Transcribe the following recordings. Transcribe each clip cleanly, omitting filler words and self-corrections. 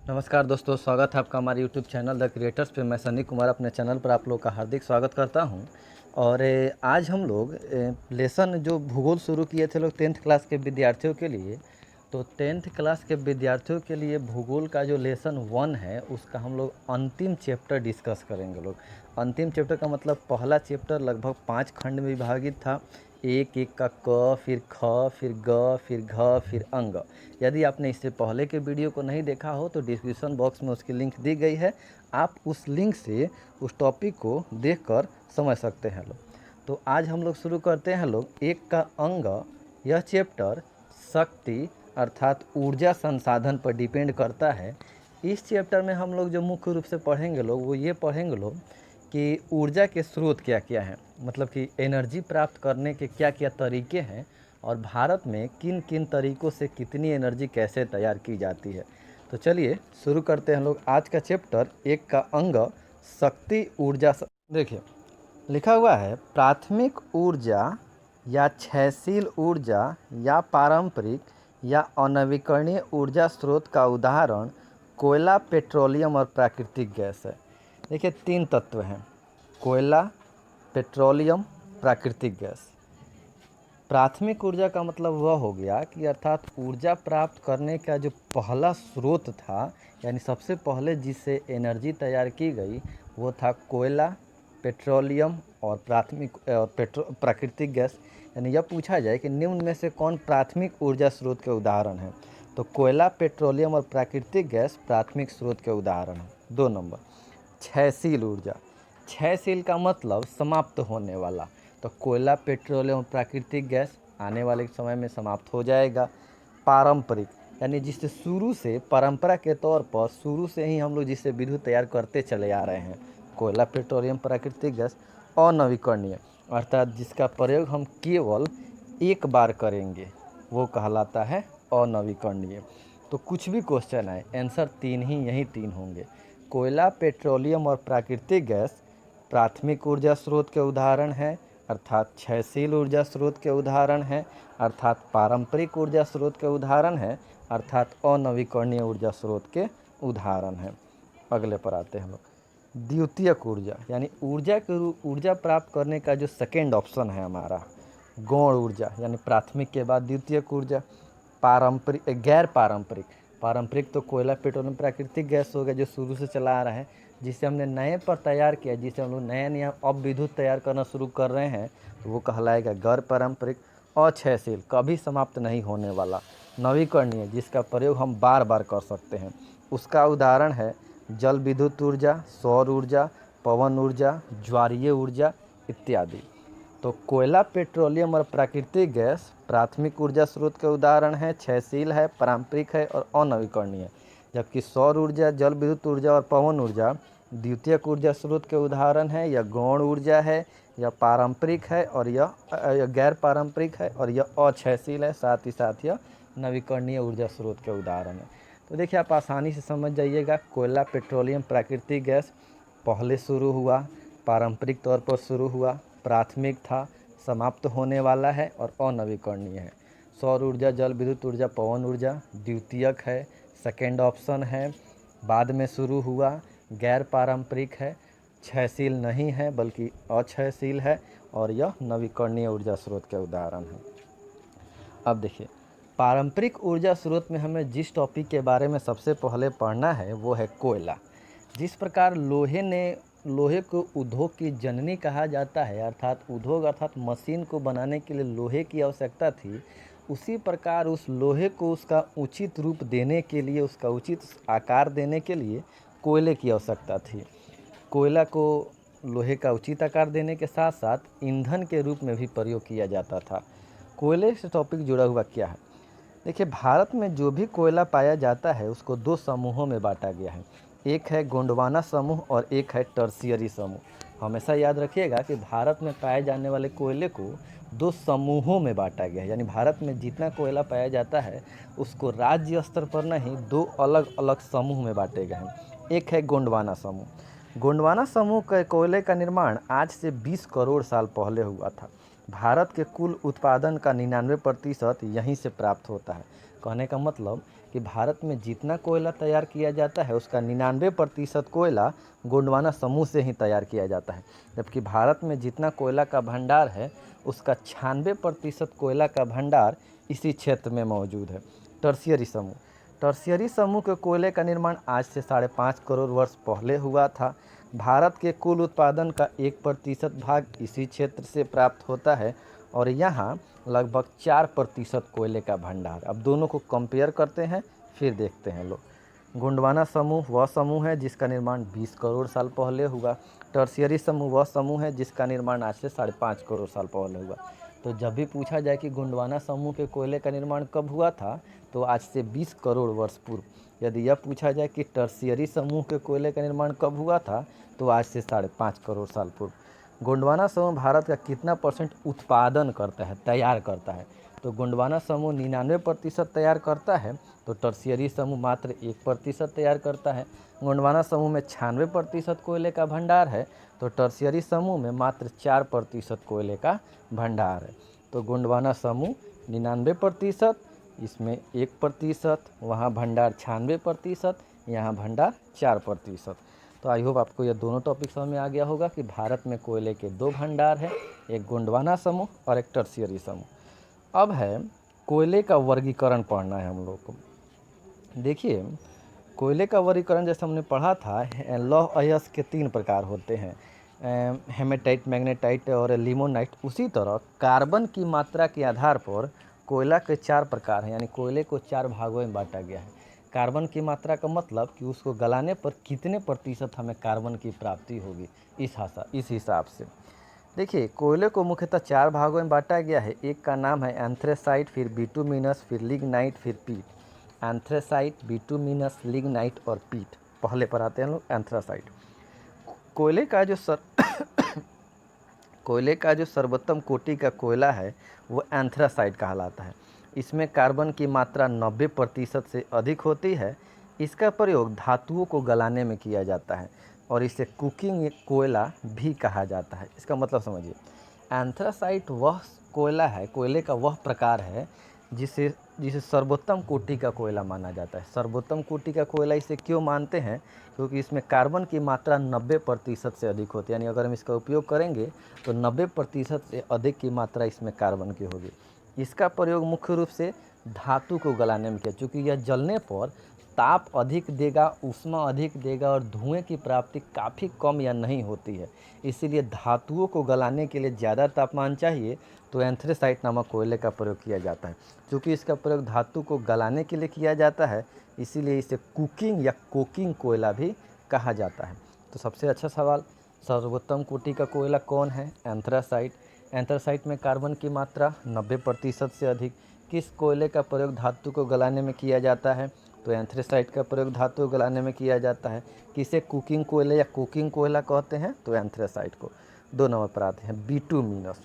नमस्कार दोस्तों, स्वागत है आपका हमारे यूट्यूब चैनल द क्रिएटर्स पे। मैं सनी कुमार अपने चैनल पर आप लोग का हार्दिक स्वागत करता हूं। और आज हम लोग लेसन जो भूगोल शुरू किए थे लोग 10th क्लास के विद्यार्थियों के लिए। तो 10th क्लास के विद्यार्थियों के लिए भूगोल का जो लेसन 1 है उसका हम लोग अंतिम चैप्टर डिस्कस करेंगे लोग। अंतिम चैप्टर का मतलब पहला चैप्टर लगभग 5 खंड में विभागित था। एक एक का क, फिर ख, फिर ग, फिर घ, फिर अंग। यदि आपने इससे पहले के वीडियो को नहीं देखा हो तो डिस्क्रिप्शन बॉक्स में उसकी लिंक दी गई है। आप उस लिंक से उस टॉपिक को देखकर समझ सकते हैं लोग। तो आज हम लोग शुरू करते हैं लोग एक का अंग। यह चैप्टर शक्ति अर्थात ऊर्जा संसाधन पर डिपेंड करता है। इस चैप्टर में हम लोग जो मुख्य रूप से पढ़ेंगे लोग वो ये पढ़ेंगे लोग कि ऊर्जा के स्रोत क्या क्या हैं, मतलब कि एनर्जी प्राप्त करने के क्या क्या तरीके हैं और भारत में किन किन तरीक़ों से कितनी एनर्जी कैसे तैयार की जाती है। तो चलिए शुरू करते हैं लोग आज का चैप्टर एक का अंग शक्ति ऊर्जा। देखिए लिखा हुआ है प्राथमिक ऊर्जा या क्षयशील ऊर्जा या पारंपरिक या अनवीकरणीय ऊर्जा स्रोत का उदाहरण कोयला, पेट्रोलियम और प्राकृतिक गैस है। देखिए 3 तत्व हैं, कोयला, पेट्रोलियम, प्राकृतिक गैस। प्राथमिक ऊर्जा का मतलब वह हो गया कि अर्थात ऊर्जा प्राप्त करने का जो पहला स्रोत था, यानी सबसे पहले जिससे एनर्जी तैयार की गई वो था कोयला, पेट्रोलियम और प्राकृतिक गैस। यानी यह पूछा जाए कि निम्न में से कौन प्राथमिक ऊर्जा स्रोत के उदाहरण हैं, तो कोयला, पेट्रोलियम और प्राकृतिक गैस प्राथमिक स्रोत के उदाहरण हैं। 2 नंबर क्षयशील ऊर्जा। क्षयशील का मतलब समाप्त होने वाला, तो कोयला, पेट्रोलियम, प्राकृतिक गैस आने वाले समय में समाप्त हो जाएगा। पारंपरिक यानी जिससे शुरू से परंपरा के तौर पर शुरू से ही हम लोग जिससे विद्युत तैयार करते चले आ रहे हैं, कोयला, पेट्रोलियम, प्राकृतिक गैस। अनवीकरणीय अर्थात जिसका प्रयोग हम केवल एक बार करेंगे वो कहलाता है अनवीकरणीय। तो कुछ भी क्वेश्चन आए आंसर 3 ही, यही 3 होंगे। कोयला, पेट्रोलियम और प्राकृतिक गैस प्राथमिक ऊर्जा स्रोत के उदाहरण हैं, अर्थात क्षयशील ऊर्जा स्रोत के उदाहरण हैं, अर्थात पारंपरिक ऊर्जा स्रोत के उदाहरण हैं, अर्थात अनवीकरणीय ऊर्जा स्रोत के उदाहरण हैं। अगले पर आते हैं लोग द्वितीयक ऊर्जा, यानी ऊर्जा प्राप्त करने का जो सेकेंड ऑप्शन है हमारा गौण ऊर्जा, यानी प्राथमिक के बाद द्वितीयक ऊर्जा। गैर पारंपरिक, पारंपरिक तो कोयला, पेट्रोलियम, प्राकृतिक गैस हो गया जो शुरू से चला आ रहा है, जिसे हमने नए पर तैयार किया, जिसे हम लोग नया अब विद्युत तैयार करना शुरू कर रहे हैं, तो वो कहलाएगा गैर पारंपरिक। अक्षयशील, कभी समाप्त नहीं होने वाला। नवीकरणीय, जिसका प्रयोग हम बार बार कर सकते हैं, उसका उदाहरण है जल विद्युत ऊर्जा, सौर ऊर्जा, पवन ऊर्जा, ज्वारीय ऊर्जा इत्यादि। तो कोयला, पेट्रोलियम और प्राकृतिक गैस प्राथमिक ऊर्जा स्रोत के उदाहरण है, क्षयशील है, पारंपरिक है और अनवीकरणीय। जबकि सौर ऊर्जा, जल विद्युत ऊर्जा और पवन ऊर्जा द्वितीयक ऊर्जा स्रोत के उदाहरण है, यह गौण ऊर्जा है, यह पारंपरिक है और यह गैर पारंपरिक है और यह अक्षयशील है, साथ ही साथ यह नवीकरणीय ऊर्जा स्रोत के उदाहरण है। तो देखिए आप आसानी से समझ जाइएगा, कोयला, पेट्रोलियम, प्राकृतिक गैस पहले शुरू हुआ, पारंपरिक तौर पर शुरू हुआ, प्राथमिक था, समाप्त होने वाला है और अनवीकरणीय है। सौर ऊर्जा, जल विद्युत ऊर्जा, पवन ऊर्जा द्वितीयक है, सेकेंड ऑप्शन है, बाद में शुरू हुआ, गैर पारंपरिक है, क्षयशील नहीं है बल्कि अक्षयशील है और यह नवीकरणीय ऊर्जा स्रोत के उदाहरण है। अब देखिए पारंपरिक ऊर्जा स्रोत में हमें जिस टॉपिक के बारे में सबसे पहले पढ़ना है वो है कोयला। जिस प्रकार लोहे को उद्योग की जननी कहा जाता है, अर्थात उद्योग अर्थात मशीन को बनाने के लिए लोहे की आवश्यकता थी, उसी प्रकार उस लोहे को उसका उचित रूप देने के लिए, उसका उचित आकार देने के लिए कोयले की आवश्यकता थी। कोयला को लोहे का उचित आकार देने के साथ साथ ईंधन के रूप में भी प्रयोग किया जाता था। कोयले से टॉपिक जुड़ा हुआ क्या है, देखिए भारत में जो भी कोयला पाया जाता है उसको 2 समूहों में बांटा गया है, एक है गोंडवाना समूह और एक है टर्शियरी समूह। हमेशा याद रखिएगा कि भारत में पाए जाने वाले कोयले को 2 समूहों में बांटा गया है, यानी भारत में जितना कोयला पाया जाता है उसको राज्य स्तर पर नहीं 2 अलग अलग समूह में बांटे गए हैं। एक है गोंडवाना समूह। गोंडवाना समूह के कोयले का निर्माण आज से 20 करोड़ साल पहले हुआ था। भारत के कुल उत्पादन का 99% यहीं से प्राप्त होता है। कहने का मतलब कि भारत में जितना कोयला तैयार किया जाता है उसका 99% कोयला गोंडवाना समूह से ही तैयार किया जाता है, जबकि भारत में जितना कोयला का भंडार है उसका 96% कोयला का भंडार इसी क्षेत्र में मौजूद है। टर्शियरी समूह, टर्शियरी समूह के कोयले का निर्माण आज से 5.5 करोड़ वर्ष पहले हुआ था। भारत के कुल उत्पादन का 1% भाग इसी क्षेत्र से प्राप्त होता है और यहाँ लगभग 4% कोयले का भंडार। अब दोनों को कंपेयर करते हैं, फिर देखते हैं लोग। गोंडवाना समूह वह समूह है जिसका निर्माण 20 करोड़ साल पहले हुआ। टर्शियरी समूह वह समूह है जिसका निर्माण आज से 5.5 करोड़ साल पहले हुआ। तो जब भी पूछा जाए कि गोंडवाना समूह के कोयले का निर्माण कब हुआ था, तो आज से 20 करोड़ वर्ष पूर्व। यदि यह पूछा जाए कि टर्शियरी समूह के कोयले का निर्माण कब हुआ था, तो आज से 5.5 करोड़ साल पूर्व। गोंडवाना समूह भारत का कितना परसेंट उत्पादन करता है, तैयार करता है? तो गोंडवाना समूह 99% तैयार करता है, तो टर्शियरी समूह मात्र 1% तैयार करता है। गोंडवाना समूह में 96% कोयले का भंडार है, तो टर्शियरी समूह में मात्र 4% कोयले का भंडार है। तो गोंडवाना समूह 99%, इसमें 1%, वहाँ भंडार 96%, यहाँ भंडार 4%। तो आई होप आपको ये दोनों टॉपिक समझ में आ गया होगा कि भारत में कोयले के 2 भंडार हैं, एक गोंडवाना समूह और एक टर्शियरी समूह। अब है कोयले का वर्गीकरण पढ़ना है हम लोग को। देखिए, कोयले का वर्गीकरण जैसे हमने पढ़ा था, लौह अयस्क के 3 प्रकार होते हैं, हेमेटाइट, मैग्नेटाइट और लिमोनाइट। उसी तरह कार्बन की मात्रा के आधार पर कोयला के 4 प्रकार हैं, यानी कोयले को 4 भागों में बांटा गया है। कार्बन की मात्रा का मतलब कि उसको गलाने पर कितने प्रतिशत हमें कार्बन की प्राप्ति होगी, इस हिसाब से। देखिए, कोयले को मुख्यतः 4 भागों में बांटा गया है। एक का नाम है एंथ्रेसाइट, फिर बिटुमिनस, फिर लिग्नाइट, फिर पीट। एंथ्रेसाइट, बिटुमिनस, लिग्नाइट और पीट। पहले पर आते हैं लोग एंथ्रासाइट। कोयले का जो कोयले का जो सर्वोत्तम कोटि का कोयला है वो एंथ्रासाइट कहलाता है। इसमें कार्बन की मात्रा 90% से अधिक होती है। इसका प्रयोग धातुओं को गलाने में किया जाता है और इसे कुकिंग कोयला भी कहा जाता है। इसका मतलब समझिए, एंथ्रासाइट वह कोयला है, कोयले का वह प्रकार है जिसे जिसे सर्वोत्तम कोटि का कोयला माना जाता है। सर्वोत्तम कोटि का कोयला इसे क्यों मानते हैं? क्योंकि इसमें कार्बन की मात्रा 90% से अधिक होती है, यानी अगर हम इसका उपयोग करेंगे तो 90% से अधिक की मात्रा इसमें कार्बन की होगी। इसका प्रयोग मुख्य रूप से धातु को गलाने में किया, चूँकि यह जलने पर ताप अधिक देगा, ऊष्मा अधिक देगा और धुएं की प्राप्ति काफ़ी कम या नहीं होती है। इसीलिए धातुओं को गलाने के लिए ज़्यादा तापमान चाहिए, तो एंथ्रेसाइट नामक कोयले का प्रयोग किया जाता है। चूँकि इसका प्रयोग धातु को गलाने के लिए किया जाता है, इसीलिए इसे कुकिंग या कोकिंग कोयला भी कहा जाता है। तो सबसे अच्छा सवाल, सर्वोत्तम कोटि का कोयला कौन है? एंथ्रासाइट। एंथ्रासाइट में कार्बन की मात्रा 90% से अधिक। किस कोयले का प्रयोग धातु को गलाने में किया जाता है? तो एंथ्रेसाइट का प्रयोग धातु को गलाने में किया जाता है। किसे कुकिंग कोयले या कुकिंग कोयला कहते हैं? तो एंथ्रेसाइट को। 2 नंबर पर आते हैं बिटुमिनस।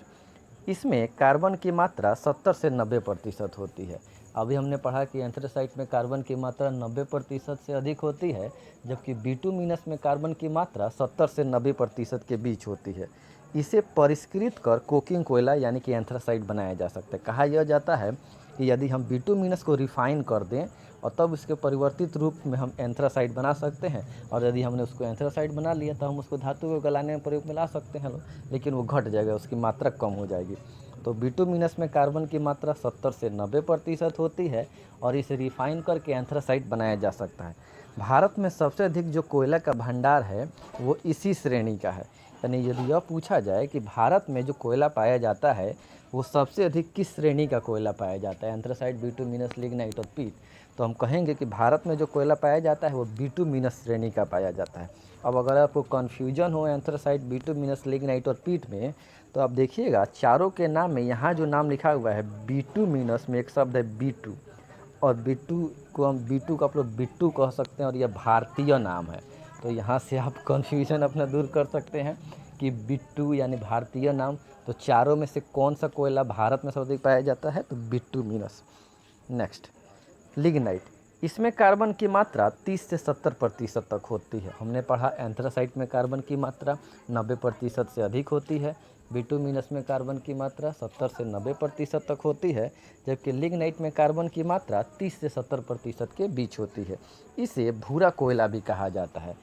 इसमें कार्बन की मात्रा 70 से 90% होती है। अभी हमने पढ़ा कि एंथ्रेसाइट में कार्बन की मात्रा 90% से अधिक होती है, जबकि बिटुमिनस में कार्बन की मात्रा 70 से 90% के बीच होती है। इसे परिष्कृत कर कोकिंग कोयला यानी कि एंथ्रासाइट बनाया जा सकता है। कहा यह जाता है कि यदि हम बिटुमिनस को रिफ़ाइन कर दें और तब उसके परिवर्तित रूप में हम एंथ्रासाइट बना सकते हैं, और यदि हमने उसको एंथ्रासाइट बना लिया तो हम उसको धातु को गलाने में प्रयोग में ला सकते हैं, लेकिन वो घट जाएगा, उसकी मात्रा कम हो जाएगी। तो बिटुमिनस में कार्बन की मात्रा 70 से 90% होती है और इसे रिफ़ाइन करके एंथ्रासाइट बनाया जा सकता है। भारत में सबसे अधिक जो कोयला का भंडार है वो इसी श्रेणी का है। यानी यदि यह पूछा जाए कि भारत में जो कोयला पाया जाता है वो सबसे अधिक किस श्रेणी का कोयला पाया जाता है, एंथ्रासाइट, बिटुमिनस, लिग्नाइट और पीट, तो हम कहेंगे कि भारत में जो कोयला पाया जाता है वो बिटुमिनस श्रेणी का पाया जाता है। अब अगर आपको कन्फ्यूजन हो एंथ्रासाइट, बिटुमिनस, लिग्नाइट और पीट में, तो आप देखिएगा चारों के नाम में यहाँ जो नाम लिखा हुआ है बिटुमिनस में एक शब्द है बिटू, और बिट्टू को हम बिट्टू को आप लोग बिट्टू कह सकते हैं और यह भारतीय नाम है। तो यहाँ से आप कन्फ्यूजन अपना दूर कर सकते हैं कि बिट्टू यानी भारतीय नाम। तो चारों में से कौन सा कोयला भारत में सर्वाधिक पाया जाता है? तो बिटुमिनस। Next, lignite. इसमें कार्बन की मात्रा 30 से 70% तक होती है। हमने पढ़ा एंथ्रासाइट में कार्बन की मात्रा 90% से अधिक होती है। बिटुमिनस में कार्बन की मात्रा 70 से 90% तक होती है, जबकि लिग्नाइट में कार्बन की मात्रा 30 से 70% के बीच होती है। इसे भूरा कोयला भी कहा जाता है।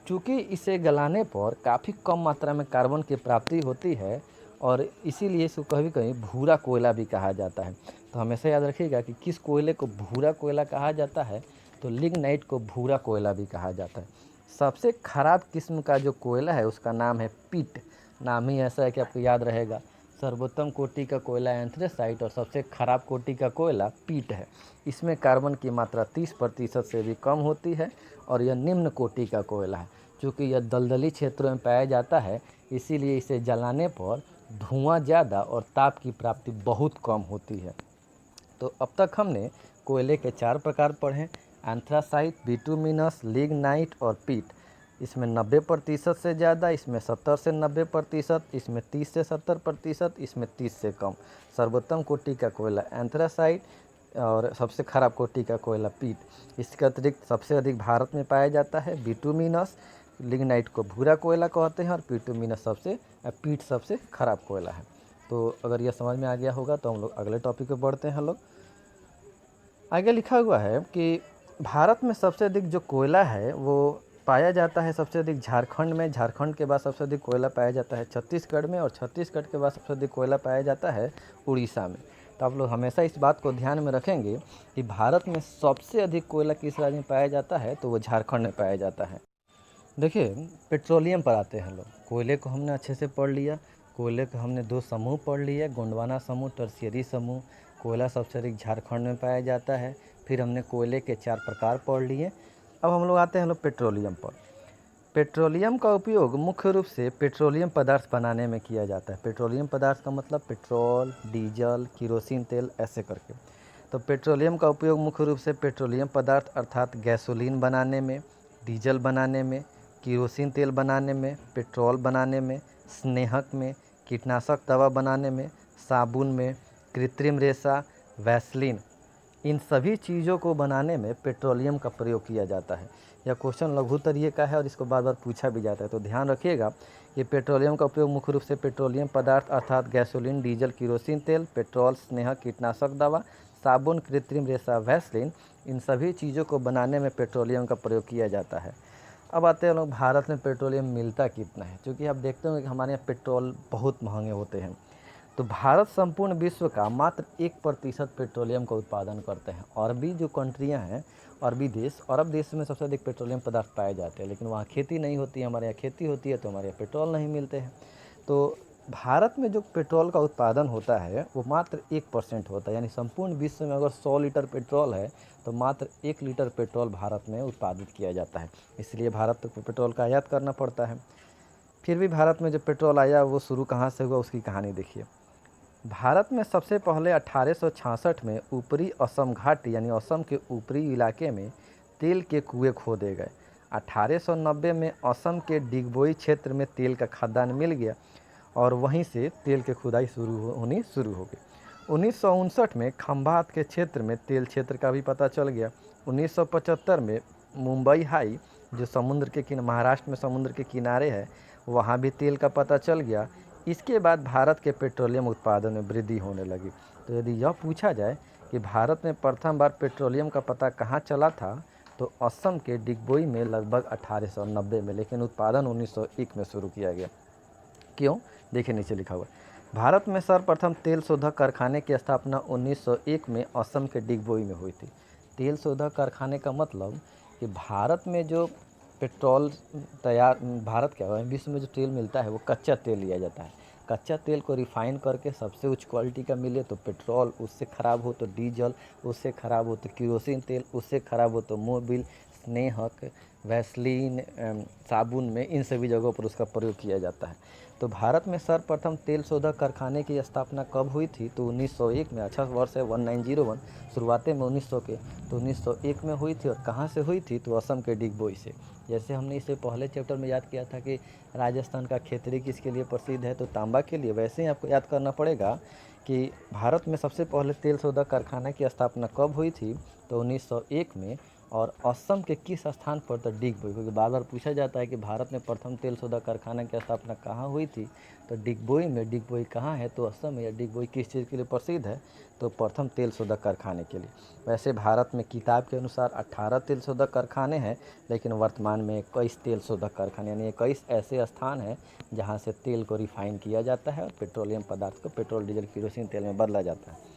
चूँकि इसे गलाने पर काफ़ी कम मात्रा में कार्बन की प्राप्ति होती है और इसीलिए इसको कभी कभी भूरा कोयला भी कहा जाता है। तो हमेशा याद रखिएगा कि किस कोयले को भूरा कोयला कहा जाता है, तो लिग्नाइट को भूरा कोयला भी कहा जाता है। सबसे खराब किस्म का जो कोयला है उसका नाम है पीट। नाम ही ऐसा है कि आपको याद रहेगा। सर्वोत्तम कोटि का कोयला एंथ्रेसाइट और सबसे खराब कोटि का कोयला पीट है। इसमें कार्बन की मात्रा 30% से भी कम होती है और यह निम्न कोटि का कोयला है। चूँकि यह दलदली क्षेत्रों में पाया जाता है, इसीलिए इसे जलाने पर धुआं ज़्यादा और ताप की प्राप्ति बहुत कम होती है। तो अब तक हमने कोयले के 4 प्रकार पढ़े: एंथ्रासाइट, बिटुमिनस, लिग्नाइट और पीट। इसमें 90% से ज़्यादा, इसमें 70 से 90%, इसमें 30 से 70%, इसमें 30 से कम। सर्वोत्तम कोटि का कोयला एंथ्रासाइट और सबसे खराब कोटि का कोयला पीट। इसके अतिरिक्त सबसे अधिक भारत में पाया जाता है बिटुमिनस। लिग्नाइट को भूरा कोयला कहते हैं और पीट सबसे खराब कोयला है। तो अगर यह समझ में आ गया होगा तो हम लोग अगले टॉपिक पे बढ़ते हैं। लोग आगे लिखा हुआ है कि भारत में सबसे अधिक जो कोयला है वो पाया जाता है सबसे अधिक झारखंड में। झारखंड के बाद सबसे अधिक कोयला पाया जाता है छत्तीसगढ़ में और छत्तीसगढ़ के बाद सबसे अधिक कोयला पाया जाता है उड़ीसा में। तो आप लोग हमेशा इस बात को ध्यान में रखेंगे कि भारत में सबसे अधिक कोयला किस राज्य में पाया जाता है, तो वो झारखंड में पाया जाता है। देखिए, पेट्रोलियम पर आते हैं लोग। कोयले को हमने अच्छे से पढ़ लिया। कोयले को हमने 2 समूह पढ़ लिए, गोंडवाना समूह, टर्शियरी समूह। कोयला सबसे अधिक झारखंड में पाया जाता है। फिर हमने कोयले के 4 प्रकार पढ़ लिए। अब हम लोग आते हैं पेट्रोलियम पर। पेट्रोलियम का उपयोग मुख्य रूप से पेट्रोलियम पदार्थ बनाने में किया जाता है। पेट्रोलियम पदार्थ का मतलब पेट्रोल, डीजल, किरोसिन तेल, ऐसे करके। तो पेट्रोलियम का उपयोग मुख्य रूप से पेट्रोलियम पदार्थ अर्थात गैसोलीन बनाने में, डीजल बनाने में, किरोसिन तेल बनाने में, पेट्रोल बनाने में, स्नेहक में, कीटनाशक दवा बनाने में, साबुन में, कृत्रिम रेशा, वैसलीन, इन सभी चीज़ों को बनाने में पेट्रोलियम का प्रयोग किया जाता है। यह क्वेश्चन लघुत्तरीय का है और इसको बार बार पूछा भी जाता है। तो ध्यान रखिएगा कि पेट्रोलियम का उपयोग मुख्य रूप से पेट्रोलियम पदार्थ अर्थात गैसोलीन, डीजल, किरोसिन तेल, पेट्रोल, स्नेहक, कीटनाशक दवा, साबुन, कृत्रिम रेशा, वैसलीन, इन सभी चीज़ों को बनाने में पेट्रोलियम का प्रयोग किया जाता है। अब आते हैं लोग भारत में पेट्रोलियम मिलता कितना है, क्योंकि आप देखते होंगे कि हमारे यहाँ पेट्रोल बहुत महंगे होते हैं। तो भारत संपूर्ण विश्व का मात्र 1% पेट्रोलियम का उत्पादन करते हैं। और भी जो कंट्रियां हैं, अरबी देश, अरब देश में सबसे अधिक पेट्रोलियम पदार्थ पाए जाते हैं, लेकिन वहाँ खेती नहीं होती है। हमारे यहाँ खेती होती है तो हमारे यहाँ पेट्रोल नहीं मिलते हैं। तो भारत में जो पेट्रोल का उत्पादन होता है वो मात्र 1% होता है। यानी संपूर्ण विश्व में अगर 100 लीटर पेट्रोल है तो मात्र 1 लीटर पेट्रोल भारत में उत्पादित किया जाता है। इसलिए भारत को पेट्रोल का आयात करना पड़ता है। फिर भी भारत में जो पेट्रोल आया वो शुरू कहाँ से हुआ, उसकी कहानी देखिए। भारत में सबसे पहले 1866 में ऊपरी असम घाटी यानी असम के ऊपरी इलाके में तेल के कुएं खोदे गए। 1890 में असम के डिगबोई क्षेत्र में तेल का खदान मिल गया और वहीं से तेल की खुदाई होनी शुरू हो गई। 1959 में खंभात के क्षेत्र में तेल क्षेत्र का भी पता चल गया। 1975 में मुंबई हाई जो महाराष्ट्र में समुद्र के किनारे है, वहाँ भी तेल का पता चल गया। इसके बाद भारत के पेट्रोलियम उत्पादन में वृद्धि होने लगी। तो यदि यह पूछा जाए कि भारत में प्रथम बार पेट्रोलियम का पता कहाँ चला था, तो असम के डिगबोई में लगभग 1890 में, लेकिन उत्पादन 1901 में शुरू किया गया। क्यों? देखिए नीचे लिखा हुआ। भारत में सर्वप्रथम तेल शोधक कारखाने की स्थापना 1901 में असम के डिगबोई में हुई थी। तेल शोधक कारखाने का मतलब कि भारत में जो पेट्रोल विश्व में जो तेल मिलता है वो कच्चा तेल लिया जाता है। कच्चा तेल को रिफ़ाइन करके सबसे उच्च क्वालिटी का मिले तो पेट्रोल, उससे ख़राब हो तो डीजल, उससे ख़राब हो तो किरोसिन तेल, उससे ख़राब हो तो मोबिल, स्नेहक, वैसलीन, साबुन में, इन सभी जगहों पर उसका प्रयोग किया जाता है। तो भारत में सर्वप्रथम तेल शोधक कारखाने की स्थापना कब हुई थी? तो 1901 में। अच्छा वर्ष है 1901, शुरुआते में 1900 के, तो 1901 में हुई थी। और कहाँ से हुई थी? तो असम के डिगबोई से। जैसे हमने इसे पहले चैप्टर में याद किया था कि राजस्थान का खेतड़ी किसके लिए प्रसिद्ध है, तो तांबा के लिए, वैसे ही आपको याद करना पड़ेगा कि भारत में सबसे पहले तेल शोधक कारखाना की स्थापना कब हुई थी? तो 1901 में और असम के किस स्थान पर? तो डिगबोई, क्योंकि बार बार पूछा जाता है कि भारत में प्रथम तेल शोधक कारखाना की स्थापना कहाँ हुई थी, तो डिगबोई में। डिगबोई कहाँ है? तो असम में। या डिगबोई किस चीज़ के लिए प्रसिद्ध है? तो प्रथम तेल शोधक कारखाने के लिए। वैसे भारत में किताब के अनुसार 18 तेल शोधक कारखाने हैं, लेकिन वर्तमान में 21 तेल शोधक कारखाने, यानी 21 ऐसे स्थान हैं जहाँ से तेल को रिफाइन किया जाता है और पेट्रोलियम पदार्थ को पेट्रोल, डीजल, केरोसिन तेल में बदला जाता है।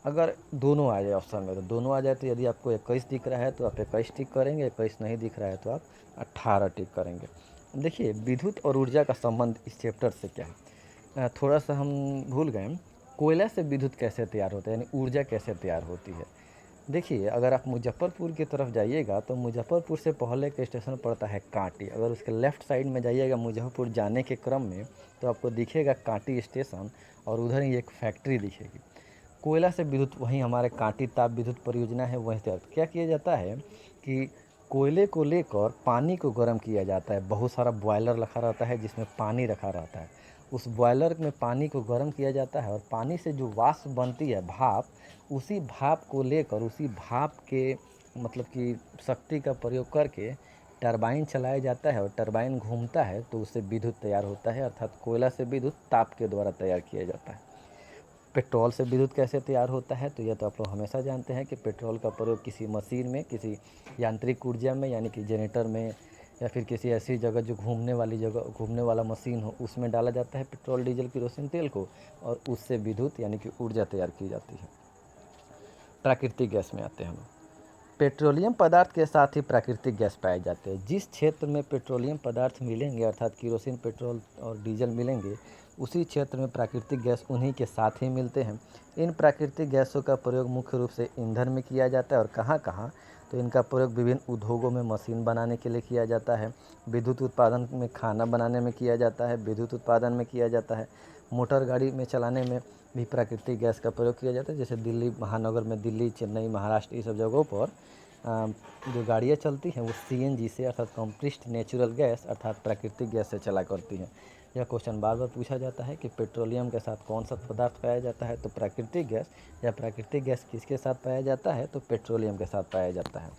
अगर दोनों आ जाए ऑप्शन में, तो दोनों आ जाए तो यदि आपको 21 दिख रहा है तो आप 21 टिक करेंगे, 21 नहीं दिख रहा है तो आप 18 टिक करेंगे। देखिए, विद्युत और ऊर्जा का संबंध इस चैप्टर से क्या है, थोड़ा सा हम भूल गए। कोयला से विद्युत कैसे तैयार होता है, यानी ऊर्जा कैसे तैयार होती है। देखिए, अगर आप मुजफ्फरपुर की तरफ जाइएगा तो मुजफ्फरपुर से पहले का स्टेशन पड़ता है कांटी। अगर उसके लेफ़्ट साइड में जाइएगा मुजफ्फरपुर जाने के क्रम में, तो आपको दिखेगा कांटी स्टेशन, और उधर ही एक फैक्ट्री दिखेगी। कोयला से विद्युत, वहीं हमारे कांटी ताप विद्युत परियोजना है, वहीं से क्या किया जाता है कि कोयले को लेकर पानी को गर्म किया जाता है। बहुत सारा बॉयलर रखा रहता है जिसमें पानी रखा रहता है। उस बॉयलर में पानी को गर्म किया जाता है और पानी से जो वाष्प बनती है, भाप, उसी भाप को लेकर, उसी भाप के मतलब कि शक्ति का प्रयोग करके टरबाइन चलाया जाता है और टरबाइन घूमता है तो उससे विद्युत तैयार होता है। अर्थात कोयला से विद्युत ताप के द्वारा तैयार किया जाता है। पेट्रोल से विद्युत कैसे तैयार होता है, तो यह तो आप लोग हमेशा जानते हैं कि पेट्रोल का प्रयोग किसी मशीन में, किसी यांत्रिक ऊर्जा में, यानी कि जनरेटर में, या फिर किसी ऐसी जगह जो घूमने वाली जगह, घूमने वाला मशीन हो, उसमें डाला जाता है पेट्रोल, डीजल, केरोसिन तेल को, और उससे विद्युत यानी कि ऊर्जा तैयार की जाती है। प्राकृतिक गैस में आते हैं हम। पेट्रोलियम पदार्थ के साथ ही प्राकृतिक गैस पाए जाते हैं। जिस क्षेत्र में पेट्रोलियम पदार्थ मिलेंगे, अर्थात केरोसिन, पेट्रोल और डीजल मिलेंगे, उसी क्षेत्र में प्राकृतिक गैस उन्हीं के साथ ही मिलते हैं। इन प्राकृतिक गैसों का प्रयोग मुख्य रूप से ईंधन में किया जाता है। और कहाँ कहाँ? तो इनका प्रयोग विभिन्न उद्योगों में मशीन बनाने के लिए किया जाता है, विद्युत उत्पादन में, खाना बनाने में किया जाता है, विद्युत उत्पादन में किया जाता है, मोटर गाड़ी में चलाने में भी प्राकृतिक गैस का प्रयोग किया जाता है। जैसे दिल्ली महानगर में, दिल्ली, चेन्नई, महाराष्ट्र, ये सब जगहों पर जो गाड़ियाँ चलती हैं वो सीएनजी से, अर्थात कम्प्रेस्ड नेचुरल गैस, अर्थात प्राकृतिक गैस से चला करती हैं। यह क्वेश्चन बार बार पूछा जाता है कि पेट्रोलियम के साथ कौन सा पदार्थ पाया जाता है, तो प्राकृतिक गैस। या प्राकृतिक गैस किसके साथ पाया जाता है, तो पेट्रोलियम के साथ पाया जाता है।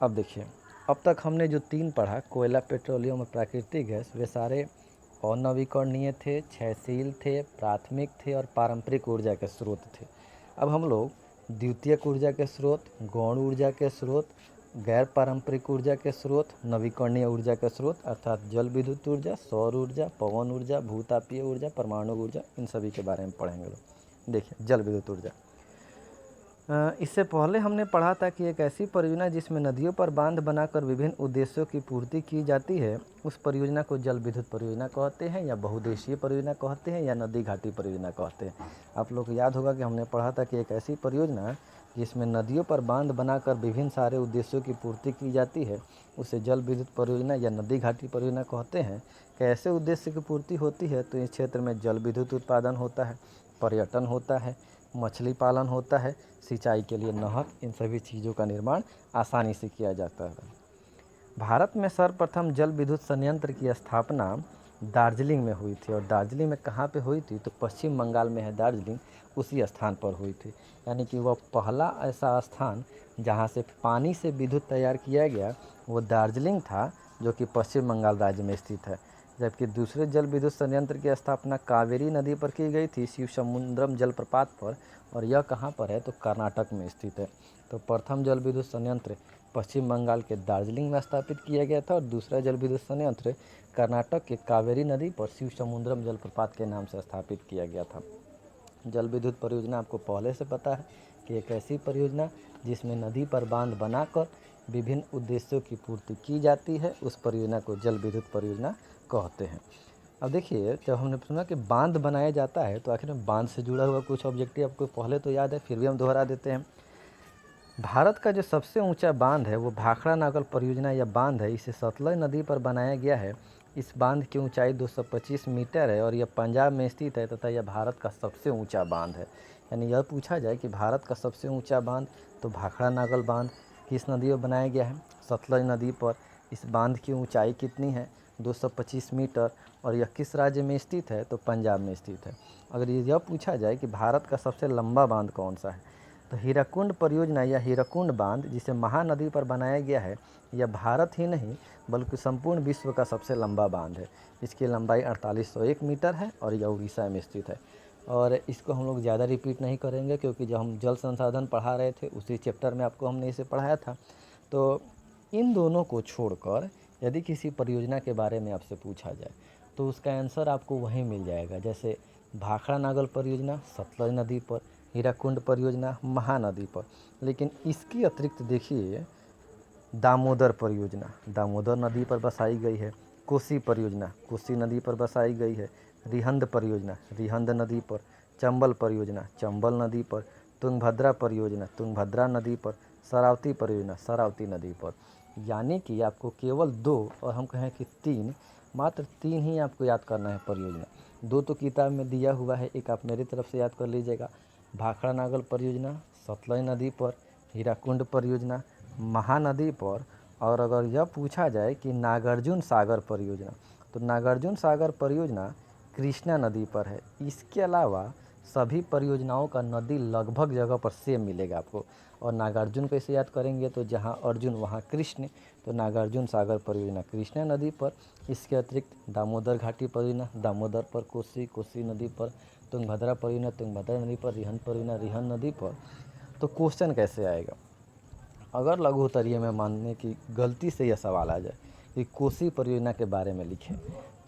अब देखिए, अब तक हमने जो 3 पढ़ा, कोयला, पेट्रोलियम और प्राकृतिक गैस, वे सारे अनवीकरणीय थे, क्षयशील थे, प्राथमिक थे और पारंपरिक ऊर्जा के स्रोत थे। अब हम लोग द्वितीयक ऊर्जा के स्रोत, गौण ऊर्जा के स्रोत, गैर पारंपरिक ऊर्जा के स्रोत, नवीकरणीय ऊर्जा के स्रोत, अर्थात जल विद्युत ऊर्जा, सौर ऊर्जा, पवन ऊर्जा, भूतापीय ऊर्जा, परमाणु ऊर्जा, इन सभी के बारे में पढ़ेंगे लोग। देखिए, जल विद्युत ऊर्जा, इससे पहले हमने पढ़ा था कि एक ऐसी परियोजना जिसमें नदियों पर बांध बनाकर विभिन्न उद्देश्यों की पूर्ति की जाती है, उस परियोजना को जल विद्युत परियोजना कहते हैं, या बहुउद्देशीय परियोजना कहते हैं, या नदी घाटी परियोजना कहते हैं। आप लोग को याद होगा कि हमने पढ़ा था कि एक ऐसी परियोजना जिसमें नदियों पर बांध बनाकर विभिन्न सारे उद्देश्यों की पूर्ति की जाती है, उसे जल विद्युत परियोजना या नदी घाटी परियोजना कहते हैं। कैसे उद्देश्य की पूर्ति होती है, तो इस क्षेत्र में जल विद्युत उत्पादन होता है, पर्यटन होता है, मछली पालन होता है, सिंचाई के लिए नहर, इन सभी चीज़ों का निर्माण आसानी से किया जाता है। भारत में सर्वप्रथम जल विद्युत संयंत्र की स्थापना दार्जिलिंग में हुई थी। और दार्जिलिंग में कहाँ पे हुई थी, तो पश्चिम बंगाल में है दार्जिलिंग, उसी स्थान पर हुई थी। यानी कि वह पहला ऐसा स्थान जहाँ से पानी से विद्युत तैयार किया गया, वो दार्जिलिंग था, जो कि पश्चिम बंगाल राज्य में स्थित है। जबकि दूसरे जल विद्युत संयंत्र की स्थापना कावेरी नदी पर की गई थी, शिवसमुद्रम जलप्रपात पर, और यह कहाँ पर है, तो कर्नाटक में स्थित है। तो प्रथम जल विद्युत संयंत्र पश्चिम बंगाल के दार्जिलिंग में स्थापित किया गया था, और दूसरा जल विद्युत संयंत्र कर्नाटक के कावेरी नदी पर शिवसमुद्रम जलप्रपात के नाम से स्थापित किया गया था। जल विद्युत परियोजना आपको पहले से पता है कि एक ऐसी परियोजना जिसमें नदी पर बांध बनाकर विभिन्न उद्देश्यों की पूर्ति की जाती है, उस परियोजना को जल विद्युत परियोजना कहते हैं। अब देखिए, जब हमने सुना कि बांध बनाया जाता है, तो आखिर में बांध से जुड़ा हुआ कुछ ऑब्जेक्टिव आपको पहले तो याद है, फिर भी हम दोहरा देते हैं। भारत का जो सबसे ऊंचा बांध है वो भाखड़ा नागल परियोजना या बांध है। इसे सतलज नदी पर बनाया गया है। इस बांध की ऊंचाई 225 मीटर है और यह पंजाब में स्थित है तथा यह भारत का सबसे ऊंचा बांध है। यानी यह पूछा जाए कि भारत का सबसे ऊंचा बांध, तो भाखड़ा नागल बांध किस नदी पर बनाया गया है, सतलज नदी पर। इस बांध की ऊंचाई कितनी है, 225 मीटर, और यह किस राज्य में स्थित है, तो पंजाब में स्थित है। अगर यह पूछा जाए कि भारत का सबसे लंबा बांध कौन सा है, तो हीराकुंड परियोजना या हीराकुंड बांध जिसे महानदी पर बनाया गया है, यह भारत ही नहीं बल्कि संपूर्ण विश्व का सबसे लंबा बांध है। इसकी लंबाई 4801 मीटर है और यह उड़ीसा में स्थित है। और इसको हम लोग ज़्यादा रिपीट नहीं करेंगे क्योंकि जब हम जल संसाधन पढ़ा रहे थे उसी चैप्टर में आपको हमने इसे पढ़ाया था। तो इन दोनों को छोड़कर यदि किसी परियोजना के बारे में आपसे पूछा जाए तो उसका आंसर आपको वहीं मिल जाएगा। जैसे भाखड़ा नागल परियोजना सतलज नदी पर, हीराकुंड परियोजना महानदी पर। लेकिन इसकी अतिरिक्त देखिए दामोदर परियोजना दामोदर नदी पर बसाई गई है, कोसी परियोजना कोसी नदी पर बसाई गई है, रिहंद परियोजना रिहंद नदी पर, चंबल परियोजना चंबल नदी पर, तुंगभद्रा परियोजना तुंगभद्रा नदी पर, शरावती परियोजना शरावती नदी पर। यानी कि आपको केवल 2 और हम कहें कि 3, मात्र 3 ही आपको याद करना है परियोजना। 2 तो किताब में दिया हुआ है, एक आप मेरी तरफ से याद कर लीजिएगा। भाखड़ा नागल परियोजना सतलज नदी पर, हीराकुंड परियोजना महानदी पर। और अगर यह पूछा जाए कि नागार्जुन सागर परियोजना, तो नागार्जुन सागर परियोजना कृष्णा नदी पर है। इसके अलावा सभी परियोजनाओं का नदी लगभग जगह पर सेम मिलेगा आपको। और नागार्जुन कैसे याद करेंगे, तो जहाँ अर्जुन वहाँ कृष्ण, तो नागार्जुन सागर परियोजना कृष्णा नदी पर। इसके अतिरिक्त दामोदर घाटी परियोजना दामोदर पर, कोसी नदी पर, तुंगभद्रा परियोजना तुंगभद्रा नदी पर, रिहंद परियोजना रिहंद नदी पर। तो क्वेश्चन कैसे आएगा, अगर लघु उत्तरीय में मानने की गलती से यह सवाल आ जाए कि कोसी परियोजना के बारे में लिखें,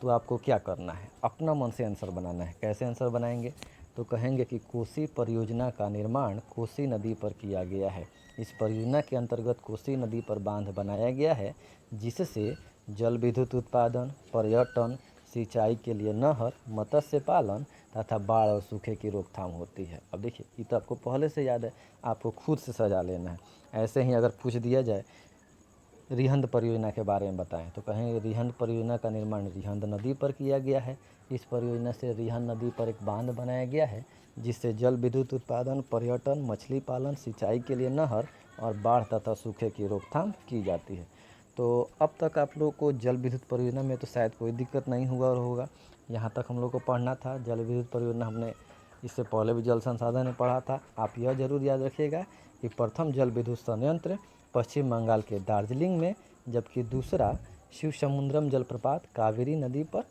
तो आपको क्या करना है, अपना मन से आंसर बनाना है। कैसे आंसर बनाएंगे, तो कहेंगे कि कोसी परियोजना का निर्माण कोसी नदी पर किया गया है। इस परियोजना के अंतर्गत कोसी नदी पर बांध बनाया गया है जिससे जल विद्युत उत्पादन, पर्यटन, सिंचाई के लिए नहर, मत्स्य पालन तथा बाढ़ और सूखे की रोकथाम होती है। अब देखिए ये तो आपको पहले से याद है, आपको खुद से सजा लेना है। ऐसे ही अगर पूछ दिया जाए रिहंद परियोजना के बारे में बताएं, तो कहेंगे रिहंद परियोजना का निर्माण रिहंद नदी पर किया गया है। इस परियोजना से रिहंद नदी पर एक बांध बनाया गया है जिससे जल विद्युत उत्पादन, पर्यटन, मछली पालन, सिंचाई के लिए नहर और बाढ़ तथा सूखे की रोकथाम की जाती है। तो अब तक आप लोगों को जल विद्युत परियोजना में तो शायद कोई दिक्कत नहीं हुआ होगा। यहाँ तक हम लोग को पढ़ना था। जल विद्युत परियोजना हमने इससे पहले भी जल संसाधन में पढ़ा था। आप यह जरूर याद रखिएगा कि प्रथम जल विद्युत संयंत्र पश्चिम बंगाल के दार्जिलिंग में, जबकि दूसरा शिवसमुद्रम जलप्रपात कावेरी नदी पर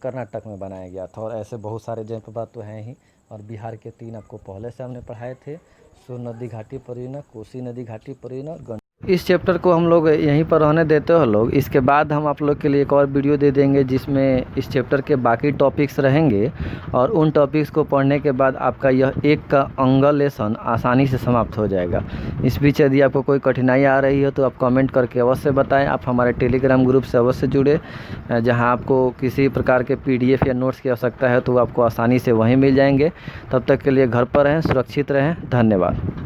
कर्नाटक में बनाया गया था। और ऐसे बहुत सारे जलप्रपात तो हैं ही। और बिहार के 3 आपको पहले से हमने पढ़ाए थे, सोन नदी घाटी परियोजना, कोसी नदी घाटी परियोजना और इस चैप्टर को हम लोग यहीं पर रहने देते हो लोग। इसके बाद हम आप लोग के लिए एक और वीडियो दे देंगे जिसमें इस चैप्टर के बाकी टॉपिक्स रहेंगे। और उन टॉपिक्स को पढ़ने के बाद आपका यह एक का अंग लेसन आसानी से समाप्त हो जाएगा। इस बीच यदि आपको कोई कठिनाई आ रही हो तो आप कमेंट करके अवश्य बताएं। आप हमारे टेलीग्राम ग्रुप से अवश्य जुड़े, जहां आपको किसी प्रकार के PDF या नोट्स की आवश्यकता है तो आपको आसानी से वहीं मिल जाएंगे। तब तक के लिए घर पर रहें, सुरक्षित रहें। धन्यवाद।